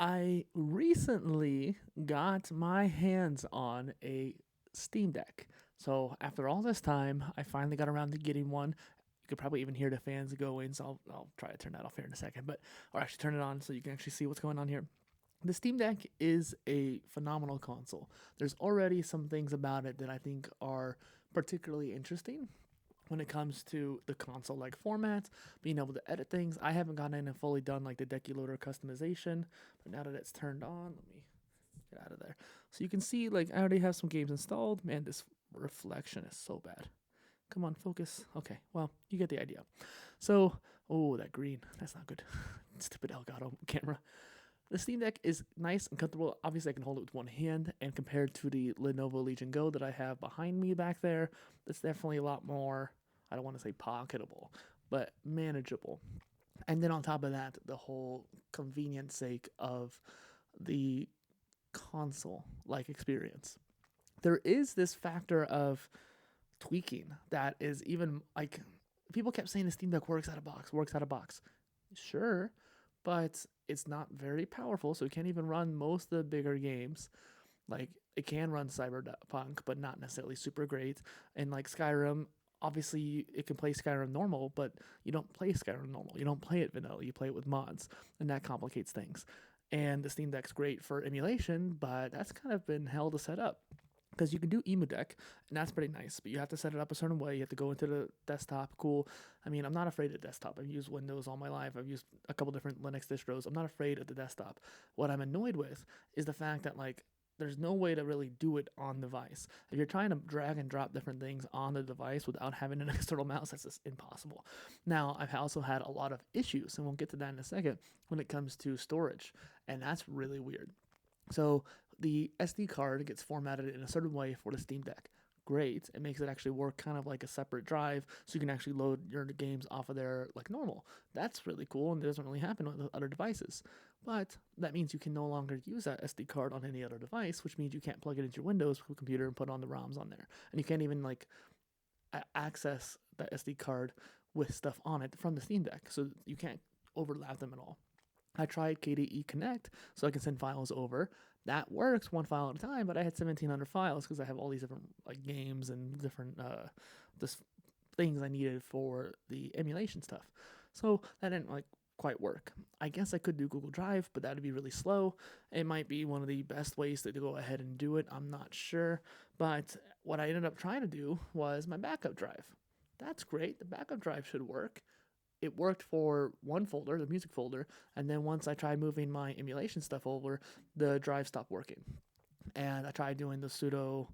I recently got my hands on a Steam Deck. So after all this time, I finally got around to getting one. You could probably even hear the fans going, so I'll try to turn that off here in a second, or actually turn it on so you can actually see what's going on here. The Steam Deck is a phenomenal console. There's already some things about it that I think are particularly interesting when it comes to the console like format, being able to edit things. I haven't gotten in and fully done like the Decky loader customization, but now that it's turned on, let me get out of there. So you can see like I already have some games installed. Man, this reflection is so bad. Come on, focus. Okay, well, you get the idea. So, oh, that green, that's not good. Stupid Elgato camera. The Steam Deck is nice and comfortable. Obviously, I can hold it with one hand, and compared to the Lenovo Legion Go that I have behind me back there, it's definitely a lot more, I don't want to say pocketable, but manageable. And then on top of that, the whole convenience sake of the console like experience. There is this factor of tweaking that is even like people kept saying the Steam Deck works out of box, works out of box. Sure, but it's not very powerful, so it can't even run most of the bigger games. Like it can run Cyberpunk, but not necessarily super great. And like Skyrim, obviously it can play Skyrim normal, but you don't play Skyrim normal. You don't play it vanilla. You play it with mods, and that complicates things. And the Steam Deck's great for emulation, but that's kind of been hell to set up because you can do emu deck and that's pretty nice, but you have to set it up a certain way. You have to go into the desktop. Cool. I mean, I'm not afraid of desktop. I've used Windows all my life. I've used a couple different Linux distros. I'm not afraid of the desktop. What I'm annoyed with is the fact that like there's no way to really do it on device. If you're trying to drag and drop different things on the device without having an external mouse, that's just impossible. Now, I've also had a lot of issues, and we'll get to that in a second, when it comes to storage, and that's really weird. So the SD card gets formatted in a certain way for the Steam Deck. Great. It makes it actually work kind of like a separate drive, so you can actually load your games off of there like normal. That's really cool, and it doesn't really happen with other devices. But that means you can no longer use that SD card on any other device, which means you can't plug it into your Windows computer and put on the ROMs on there, and you can't even like access that SD card with stuff on it from the Steam Deck, so you can't overlap them at all. I tried KDE Connect so I can send files over. That works one file at a time, but I had 1,700 files because I have all these different like games and different just things I needed for the emulation stuff. So that didn't like quite work. I guess I could do Google Drive, but that'd be really slow. It might be one of the best ways to go ahead and do it. I'm not sure. But what I ended up trying to do was my backup drive. That's great. The backup drive should work. It worked for one folder, the music folder, and then once I tried moving my emulation stuff over, the drive stopped working. And I tried doing the sudo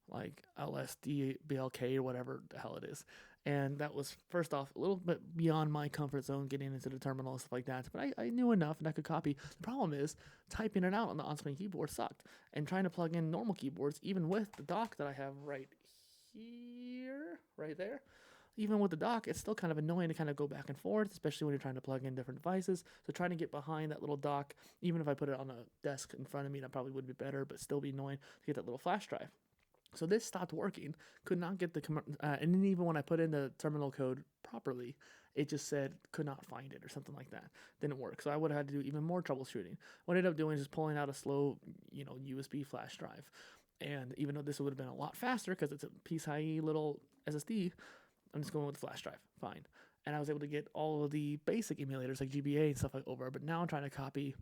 like lsdblk or whatever the hell it is. And that was first off a little bit beyond my comfort zone getting into the terminal and stuff like that. But I knew enough and I could copy. The problem is typing it out on the on-screen keyboard sucked. And trying to plug in normal keyboards, even with the dock that I have right here, right there, even with the dock, it's still kind of annoying to kind of go back and forth, especially when you're trying to plug in different devices. So trying to get behind that little dock, even if I put it on a desk in front of me, that probably would be better, but still be annoying to get that little flash drive. So this stopped working, could not get the, and then even when I put in the terminal code properly, it just said could not find it or something like that. Didn't work. So I would have had to do even more troubleshooting. What I ended up doing is just pulling out a slow, USB flash drive. And even though this would have been a lot faster because it's a PCIe little SSD, I'm just going with the flash drive. Fine. And I was able to get all of the basic emulators like GBA and stuff like over. But now I'm trying to copy,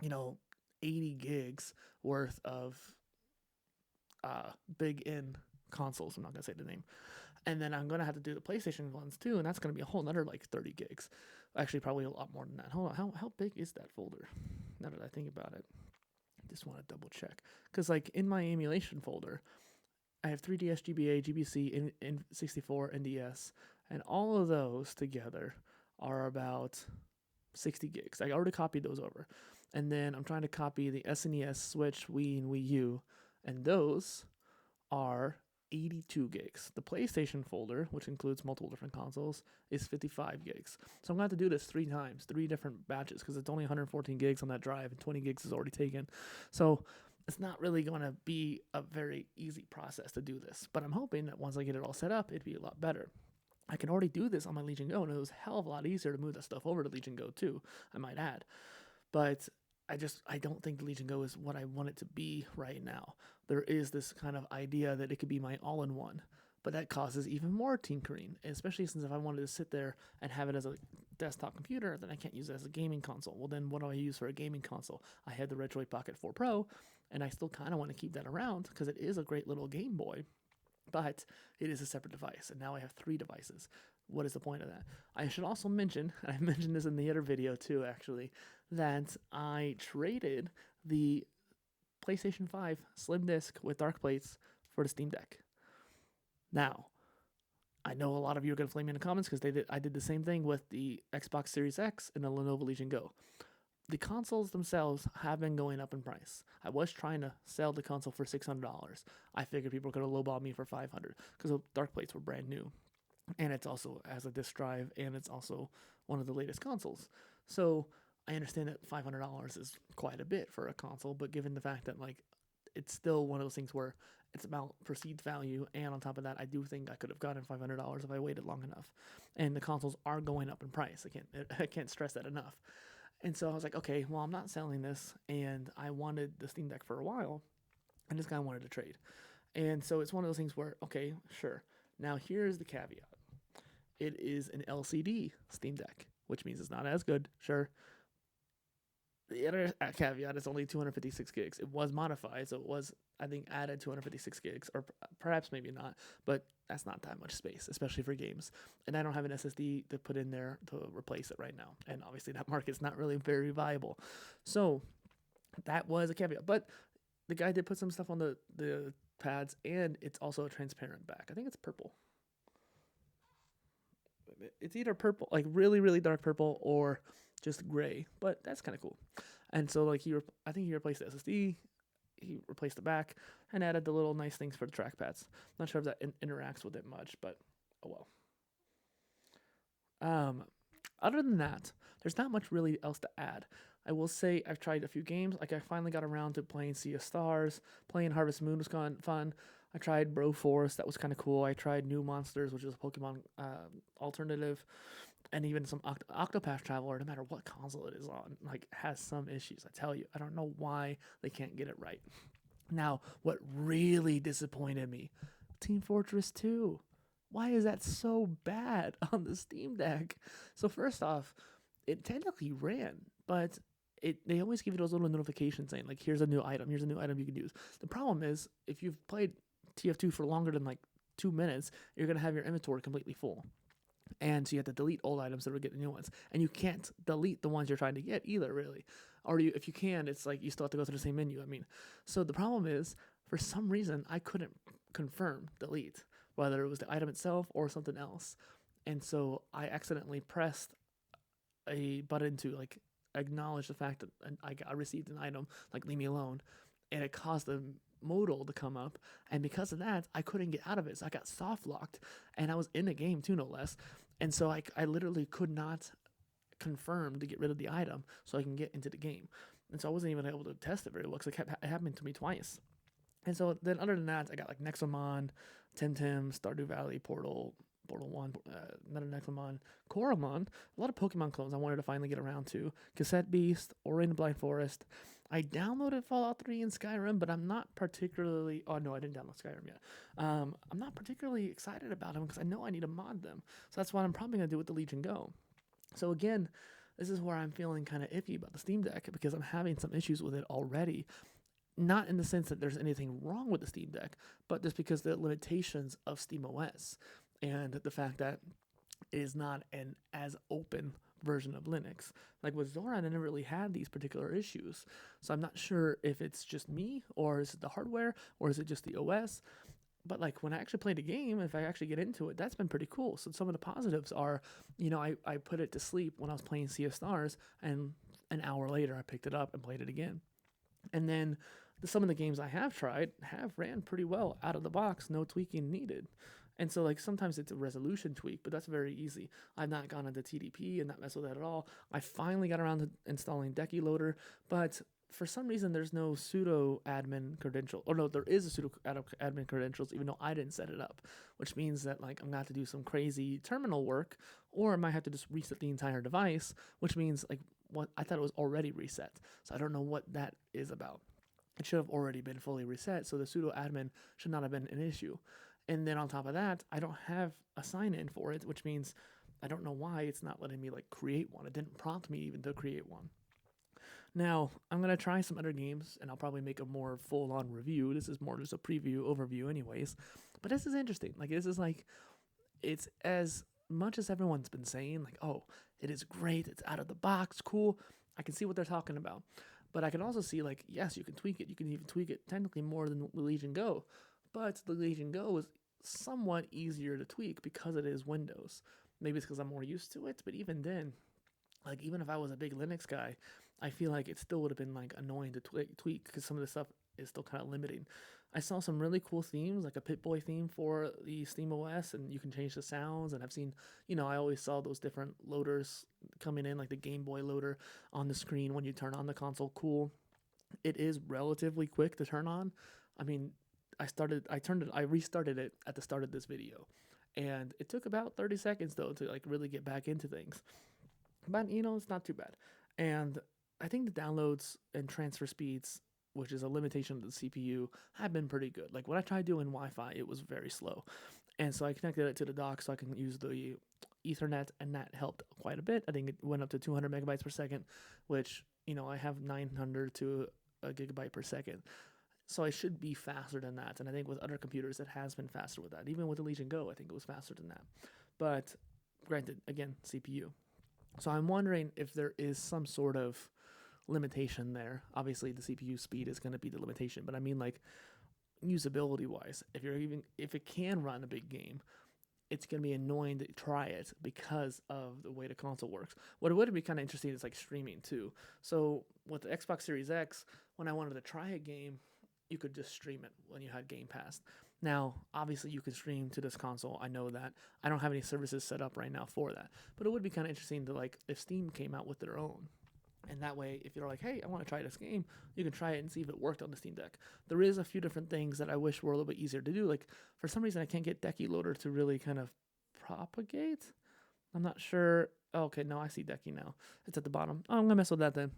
80 gigs worth of big in consoles. I'm not going to say the name. And then I'm going to have to do the PlayStation ones too. And that's going to be a whole another like 30 gigs. Actually, probably a lot more than that. Hold on. How big is that folder? Now that I think about it. I just want to double check. Because like in my emulation folder, I have 3DS, GBA, GBC, N64, NDS, and all of those together are about 60 gigs. I already copied those over. And then I'm trying to copy the SNES, Switch, Wii, and Wii U, and those are 82 gigs. The PlayStation folder, which includes multiple different consoles, is 55 gigs. So I'm going to have to do this 3 times, 3 different batches, because it's only 114 gigs on that drive, and 20 gigs is already taken. So it's not really going to be a very easy process to do this, but I'm hoping that once I get it all set up, it'd be a lot better. I can already do this on my Legion Go, and it was a hell of a lot easier to move that stuff over to Legion Go too, I might add. But I don't think the Legion Go is what I want it to be right now. There is this kind of idea that it could be my all-in-one, but that causes even more tinkering, especially since if I wanted to sit there and have it as a desktop computer, then I can't use it as a gaming console. Well, then what do I use for a gaming console? I had the Retroid Pocket 4 Pro, and I still kind of want to keep that around because it is a great little Game Boy, but it is a separate device, and now I have 3 devices. What is the point of that? I should also mention, and I mentioned this in the other video too, actually, that I traded the PlayStation 5 Slim Disc with dark plates for the Steam Deck. Now, I know a lot of you are going to flame me in the comments because I did the same thing with the Xbox Series X and the Lenovo Legion Go. The consoles themselves have been going up in price. I was trying to sell the console for $600. I figured people were going to lowball me for $500 because the dark plates were brand new. And it's also has a disk drive, and it's also one of the latest consoles. So I understand that $500 is quite a bit for a console, but given the fact that like it's still one of those things where it's about perceived value, and on top of that, I do think I could have gotten $500 if I waited long enough. And the consoles are going up in price. I can't stress that enough. And so I was like, okay, well, I'm not selling this, and I wanted the Steam Deck for a while, and this guy wanted to trade. And so it's one of those things where, okay, sure. Now here's the caveat. It is an LCD Steam Deck, which means it's not as good, sure. The other caveat is only 256 gigs. It was modified, so it was, I think, added 256 gigs, or perhaps maybe not, but that's not that much space, especially for games. And I don't have an SSD to put in there to replace it right now. And obviously that market's not really very viable. So that was a caveat. But the guy did put some stuff on the pads, and it's also a transparent back. I think it's purple. It's either purple, like really, really dark purple, or just gray, but that's kind of cool. And so like I think he replaced the SSD, he replaced the back, and added the little nice things for the trackpads. Not sure if that interacts with it much, but oh well. Other than that, there's not much really else to add. I will say I've tried a few games. Like I finally got around to playing Sea of Stars, playing Harvest Moon was fun. I tried Broforce, that was kind of cool. I tried New Monsters, which is a Pokemon alternative, and even some Octopath Traveler. No matter what console it is on, like has some issues. I tell you, I don't know why they can't get it right. Now, what really disappointed me, Team Fortress 2. Why is that so bad on the Steam Deck? So first off, it technically ran, but they always give you those little notifications saying like, here's a new item you can use. The problem is if you've played TF2 for longer than like 2 minutes, you're gonna have your inventory completely full. And so you have to delete old items that will get the new ones. And you can't delete the ones you're trying to get either, really. Or if you can, it's like you still have to go through the same menu. I mean, so the problem is, for some reason, I couldn't confirm delete, whether it was the item itself or something else. And so I accidentally pressed a button to like acknowledge the fact that I received an item, like leave me alone. And it caused the modal to come up, and because of that I couldn't get out of it, so I got soft locked, and I was in a game too, no less. And so I literally could not confirm to get rid of the item so I can get into the game, and so I wasn't even able to test it very well because it happened to me twice. And so then other than that, I got like Nexomon, Temtem, Stardew Valley, Portal 1, another Nexomon, Coromon, a lot of Pokemon clones I wanted to finally get around to, Cassette Beast, Ori and the Blind Forest. I downloaded Fallout 3 and Skyrim, but I'm not particularly, oh no, I didn't download Skyrim yet. I'm not particularly excited about them because I know I need to mod them. So that's what I'm probably going to do with the Legion Go. So again, this is where I'm feeling kind of iffy about the Steam Deck because I'm having some issues with it already. Not in the sense that there's anything wrong with the Steam Deck, but just because the limitations of SteamOS and the fact that it is not an as open version of Linux. Like with Zoran, I never really had these particular issues. So I'm not sure if it's just me, or is it the hardware, or is it just the OS. But like when I actually play the game, if I actually get into it, that's been pretty cool. So some of the positives are, I put it to sleep when I was playing Sea of Stars, and an hour later I picked it up and played it again. And then some of the games I have tried have ran pretty well out of the box, no tweaking needed. And so like sometimes it's a resolution tweak, but that's very easy. I've not gone into TDP and not messed with that at all. I finally got around to installing Decky loader, but for some reason there's no sudo admin credential. Or no, there is a sudo admin credentials, even though I didn't set it up, which means that like I'm gonna have to do some crazy terminal work, or I might have to just reset the entire device, which means like what I thought it was already reset. So I don't know what that is about. It should have already been fully reset, so the sudo admin should not have been an issue. And then on top of that, I don't have a sign in for it, which means I don't know why it's not letting me like create one. It didn't prompt me even to create one. Now, I'm going to try some other games, and I'll probably make a more full-on review. This is more just a preview, overview anyways. But this is interesting. Like, this is like, it's as much as everyone's been saying, like, oh, it is great, it's out of the box, cool. I can see what they're talking about. But I can also see, like, yes, you can tweak it. You can even tweak it technically more than the Legion Go. But the Legion Go is somewhat easier to tweak because it is Windows. Maybe it's because I'm more used to it, but even then, like, even if I was a big Linux guy, I feel like it still would have been like annoying to tweak because some of the stuff is still kind of limiting. I saw some really cool themes, like a Pip-Boy theme for the Steam OS, and you can change the sounds. And I've seen, I always saw those different loaders coming in, like the Game Boy loader on the screen when you turn on the console. Cool. It is relatively quick to turn on. I mean, I restarted it at the start of this video, and it took about 30 seconds though to like really get back into things. But it's not too bad. And I think the downloads and transfer speeds, which is a limitation of the CPU, have been pretty good. Like when I tried doing Wi-Fi, it was very slow. And so I connected it to the dock so I can use the Ethernet, and that helped quite a bit. I think it went up to 200 megabytes per second, which, I have 900 to a gigabyte per second. So I should be faster than that. And I think with other computers, it has been faster with that. Even with the Legion Go, I think it was faster than that. But granted, again, CPU. So I'm wondering if there is some sort of limitation there. Obviously, the CPU speed is going to be the limitation, but I mean like usability wise, if it can run a big game, it's going to be annoying to try it because of the way the console works. What would be kind of interesting is like streaming too. So with the Xbox Series X, when I wanted to try a game, you could just stream it when you had Game Pass. Now, obviously, you can stream to this console. I know that. I don't have any services set up right now for that. But it would be kind of interesting to, like, if Steam came out with their own. And that way, if you're like, hey, I want to try this game, you can try it and see if it worked on the Steam Deck. There is a few different things that I wish were a little bit easier to do. Like, for some reason, I can't get Decky Loader to really kind of propagate. I'm not sure. Oh, okay, no, I see Decky now. It's at the bottom. Oh, I'm going to mess with that then.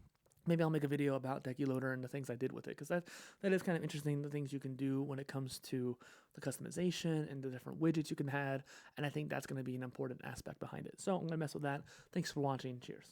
Maybe I'll make a video about Decky Loader and the things I did with it, because that is kind of interesting, the things you can do when it comes to the customization and the different widgets you can add, and I think that's going to be an important aspect behind it. So I'm going to mess with that. Thanks for watching. Cheers.